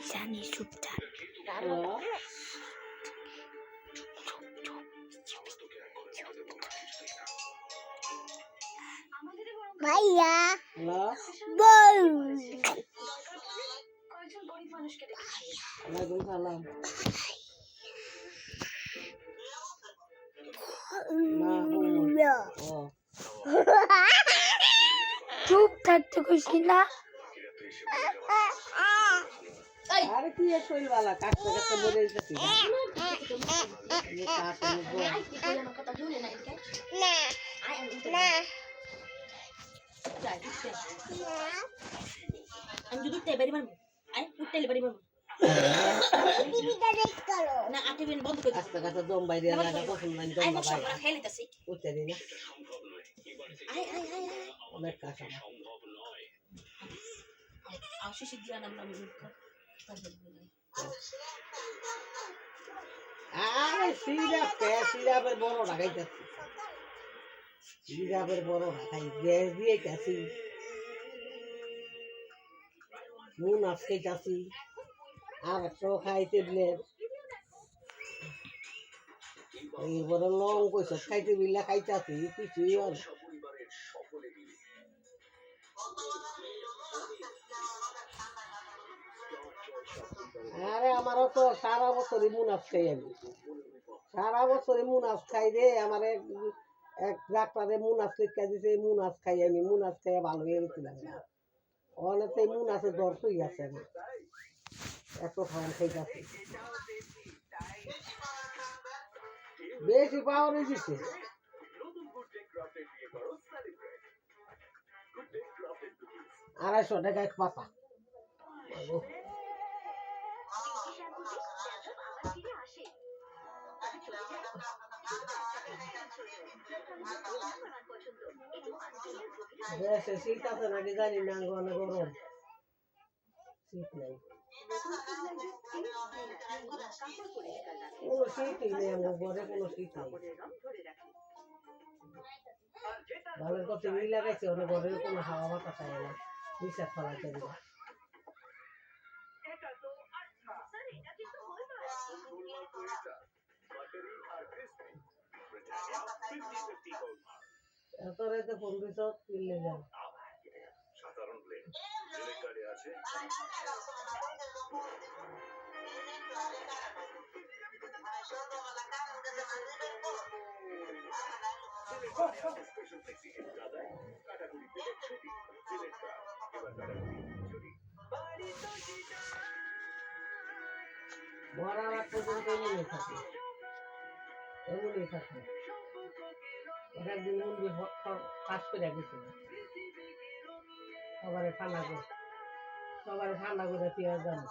জানি চুপচাপ ভাইয়া বল চুপ থাকতে খুশি না আরে কি শরীর বালা কাটতে কাটতে মরে যাচ্ছি আমি যদি উঠতে পারি মারবো আই উঠতে পারি মারবো না আটে বেন বন্ধ করে কাটতে কাটতে দম বাইরে লাগা পছন্দ নাই দম আই সব বাইরে খেয়ে নিতেছি উঠতে দিই না আই অনেক কাজ আমার শিশির দিয়া নাম আরে সিরাপের বড় লাগাইতেছি সিরাপের বড় লাগাই গ্যাস দিয়ে গেছি নুন আজকে যাচ্ছি আর একশো খাইতে দিলে এরপরে লং কইস খাইতে বিল্লা খাইতেছি কিছুই আর আরে আমারও তো সারা বছরই মুনাফ খাই আমি সারা বছরই মুনাফ খাই রে আমার এক ডাক্তারে মুনাফ লিখা দিছে মুনাফ খাই আমি মুনাফ খাই ভালো হয়ে গেছিলাম অনেকে মুনাফের দর হয়ে গেছে না এত খাওয়ান খাই যাচ্ছে বেশি পাওয়ারই দিচ্ছে $250 এক পাতা শীত আছে নাকি জানি না অনেক গরম শীত নাই কোনো শীতই নেই আমার ঘরে কোনো শীত নেই ভালো কত মিল লাগাইছে অনেক ঘরে কোনো হাওয়া বাতাস হয় না নিঃশ্বাস ফেলাইতে দিল এতরে তো 1500 কিনলে যান সাধারণ প্লেন সিলেক্ট কার্ডে আছে মরার আগ পর্যন্ত এমনই থাকে একদিন মুরগি ফাঁস করে গেছিল সবারে ঠান্ডা করে পেঁয়াজ জানো